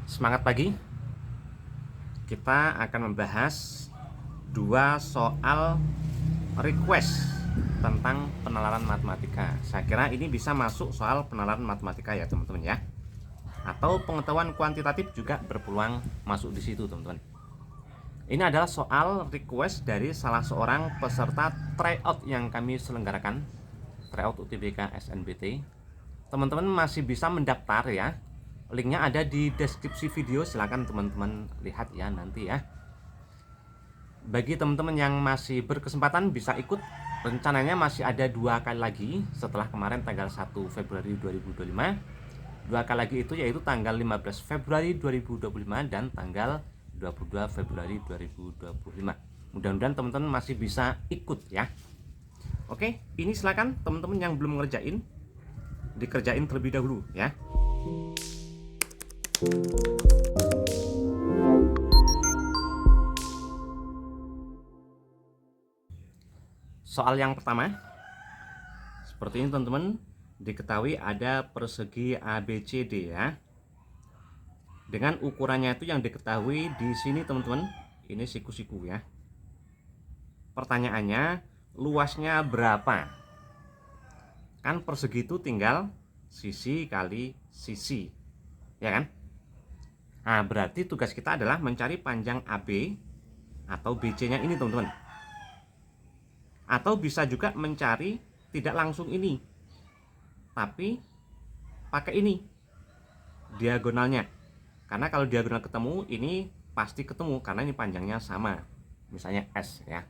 Semangat pagi. Kita akan membahas dua soal request tentang penalaran matematika. Saya kira ini bisa masuk soal penalaran matematika ya teman-teman ya. Atau pengetahuan kuantitatif juga berpeluang masuk di situ teman-teman. Ini adalah soal request dari salah seorang peserta tryout yang kami selenggarakan, tryout UTBK SNBT. Teman-teman masih bisa mendaftar ya. Linknya ada di deskripsi video, silahkan teman-teman lihat ya nanti ya. Bagi teman-teman yang masih berkesempatan bisa ikut, rencananya masih ada 2 kali lagi setelah kemarin tanggal 1 Februari 2025. 2 kali lagi itu yaitu tanggal 15 Februari 2025 dan tanggal 22 Februari 2025. Mudah-mudahan teman-teman masih bisa ikut ya. Oke, ini silakan teman-teman yang belum ngerjain dikerjain terlebih dahulu ya. Soal yang pertama, seperti ini teman-teman, diketahui ada persegi ABCD ya. Dengan ukurannya itu yang diketahui di sini teman-teman, ini siku-siku ya. Pertanyaannya, luasnya berapa? Kan persegi itu tinggal sisi kali sisi, ya kan? Nah, berarti tugas kita adalah mencari panjang AB atau BC-nya ini teman-teman. Atau bisa juga mencari tidak langsung ini, tapi pakai ini diagonalnya. Karena kalau diagonal ketemu, ini pasti ketemu karena ini panjangnya sama. Misalnya S ya.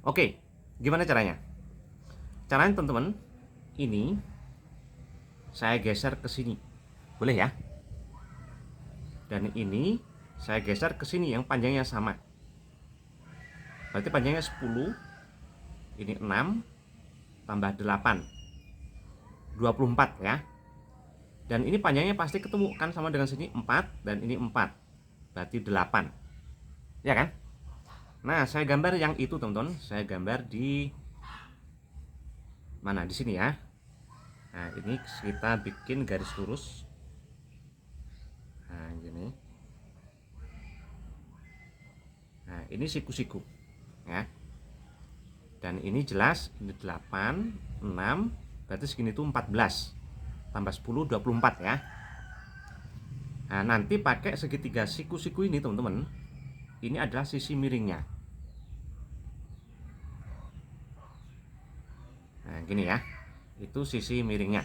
Oke, gimana caranya? Caranya teman-teman, ini saya geser ke sini. Boleh ya? Dan ini saya geser ke sini yang panjangnya sama. Berarti panjangnya 10. Ini 6 tambah 8. 24 ya. Dan ini panjangnya pasti ketemu kan, sama dengan sini 4 dan ini 4. Berarti 8. Ya kan? Nah, saya gambar yang itu teman-teman. Saya gambar di mana? Di sini ya. Nah, ini kita bikin garis lurus. Nah, gini. Nah, ini siku-siku ya. Dan ini jelas, ini 8, 6, berarti segini tuh 14. Tambah 10, 24 ya. Nah, nanti pakai segitiga siku-siku ini teman-teman. Ini adalah sisi miringnya. Nah, gini ya. Itu sisi miringnya.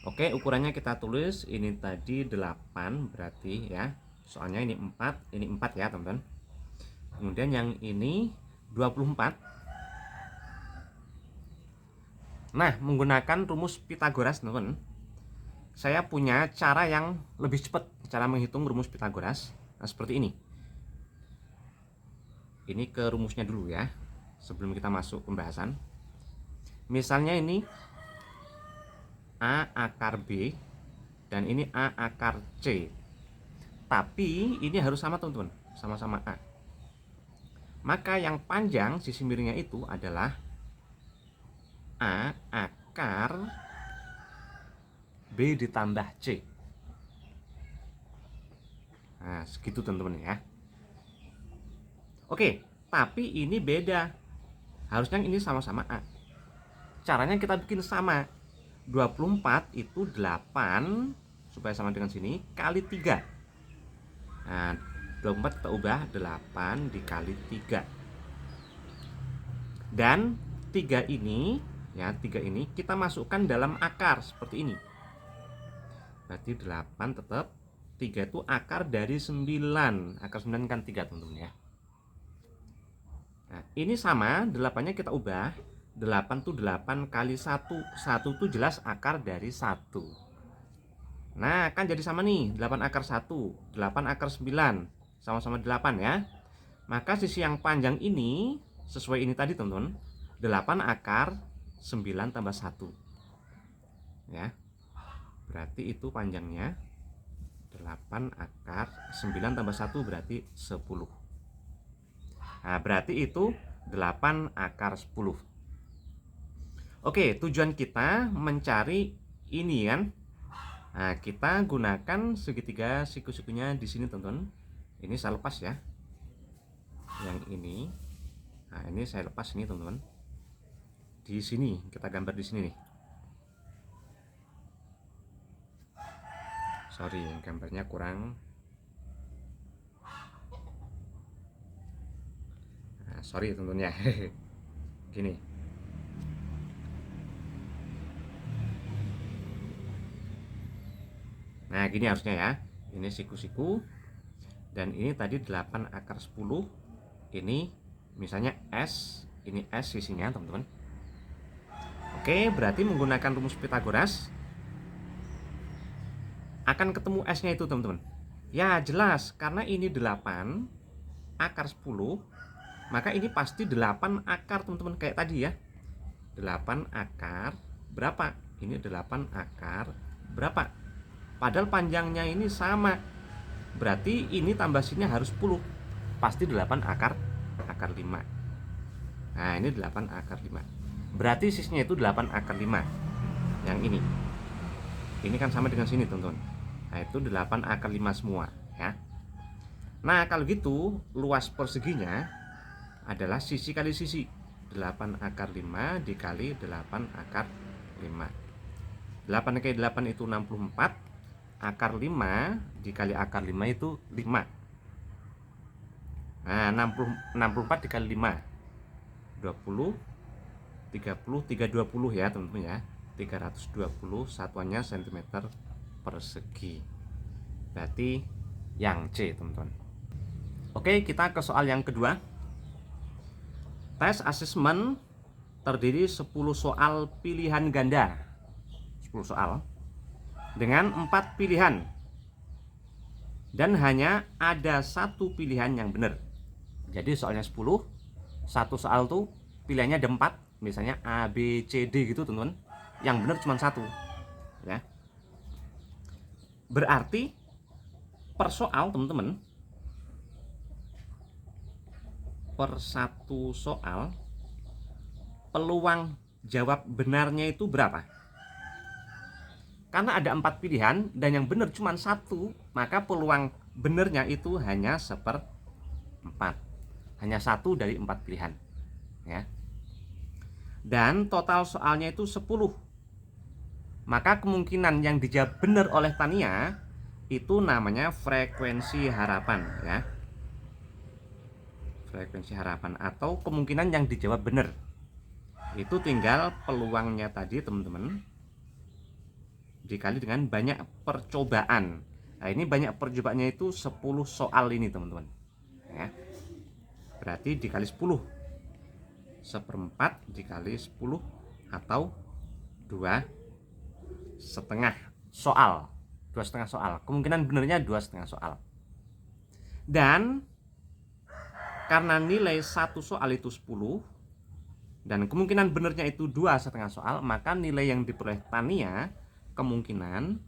Oke, ukurannya kita tulis. Ini tadi 8 berarti ya. Soalnya ini 4, ini 4 ya teman-teman. Kemudian yang ini 24. Nah, menggunakan rumus Pythagoras teman-teman, saya punya cara yang lebih cepat, cara menghitung rumus Pythagoras. Nah, seperti ini. Ini ke rumusnya dulu ya, sebelum kita masuk pembahasan. Misalnya ini A akar B dan ini A akar C. Tapi ini harus sama teman-teman, sama-sama A. Maka yang panjang sisi miringnya itu adalah A akar B ditambah C. Nah, segitu teman-teman ya. Oke, tapi ini beda. Harusnya ini sama-sama A. Caranya kita bikin sama. 24 itu 8, supaya sama dengan sini, kali 3. Nah, 24 kita ubah 8 dikali 3. Dan 3 ini, ya 3 ini kita masukkan dalam akar seperti ini. Berarti 8 tetap, 3 itu akar dari 9. Akar 9 kan 3 teman-teman ya. Nah, ini sama, 8-nya kita ubah. 8 tuh 8 kali 1. 1 tuh jelas akar dari 1. Nah, kan jadi sama nih, 8 akar 1, 8 akar 9, sama-sama 8 ya. Maka sisi yang panjang ini, sesuai ini tadi teman-teman, 8 akar 9 tambah 1 ya. Berarti itu panjangnya 8 akar 9 tambah 1 berarti 10. Nah, berarti itu 8 akar 10. Oke, tujuan kita mencari ini kan, Nah, kita gunakan segitiga siku-sikunya di sini, teman-teman. Ini saya lepas ya. Yang ini. Nah, ini saya lepas ini, teman-teman. Di sini kita gambar di sini nih. Sorry, gambarnya kurang. Nah, sorry teman-teman ya. Gini. Nah, gini harusnya ya. Ini siku-siku. Dan ini tadi 8 akar 10. Ini misalnya S. Ini S sisinya, teman-teman. Oke, berarti menggunakan rumus Pythagoras akan ketemu S-nya itu, teman-teman. Ya, jelas. Karena ini 8 akar 10. Maka ini pasti 8 akar, teman-teman. Kayak tadi ya. 8 akar berapa? Ini 8 akar berapa? Padahal panjangnya ini sama. Berarti ini tambah sini harus 10. Pasti 8 akar 5. Nah, ini 8 akar 5. Berarti sisinya itu 8 akar 5. Yang ini. Ini kan sama dengan sini, teman-teman. Nah, itu 8 akar 5 semua, ya. Nah, kalau gitu luas perseginya adalah sisi kali sisi. 8 akar 5 dikali 8 akar 5. 8 kali 8 itu 64. Akar 5 dikali akar 5 itu 5. Nah, 64 dikali 5 20, 30, 320 ya, teman-teman ya. 320 satuannya cm persegi. Berarti yang C, teman-teman. Oke, kita ke soal yang kedua. Tes asesmen terdiri 10 soal pilihan ganda. 10 soal dengan 4 pilihan. Dan hanya ada satu pilihan yang benar. Jadi soalnya 10, satu soal tuh pilihannya ada 4, misalnya A, B, C, D gitu, teman-teman. Yang benar cuma satu, ya. Berarti per soal, teman-teman, per satu soal peluang jawab benarnya itu berapa? Karena ada 4 pilihan dan yang benar cuma satu, maka peluang benarnya itu hanya 1/4. Hanya satu dari 4 pilihan, ya. Dan total soalnya itu 10. Maka kemungkinan yang dijawab benar oleh Tania itu namanya frekuensi harapan, ya. Frekuensi harapan atau kemungkinan yang dijawab benar. Itu tinggal peluangnya tadi, teman-teman, dikali dengan banyak percobaan. Nah, ini banyak percobaannya itu 10 soal ini, teman-teman, ya. Berarti dikali 10. 1/4 dikali 10 atau 2,5 soal. 2,5 soal. Kemungkinan benarnya 2,5 soal. Dan karena nilai satu soal itu 10 dan kemungkinan benarnya itu 2,5 soal, maka nilai yang diperoleh Tania kemungkinan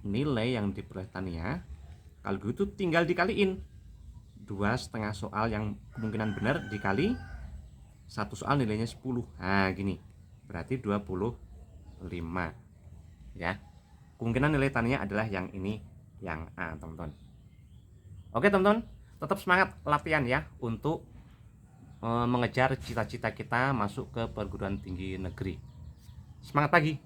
nilai yang diperoleh Tania kalau gitu tinggal dikaliin 2,5 soal yang kemungkinan benar dikali satu soal nilainya 10. Nah, gini. Berarti 25, ya. Kemungkinan nilai Tania adalah yang ini, yang A, teman-teman. Oke, teman-teman, tetap semangat latihan ya untuk mengejar cita-cita kita masuk ke perguruan tinggi negeri. Semangat pagi.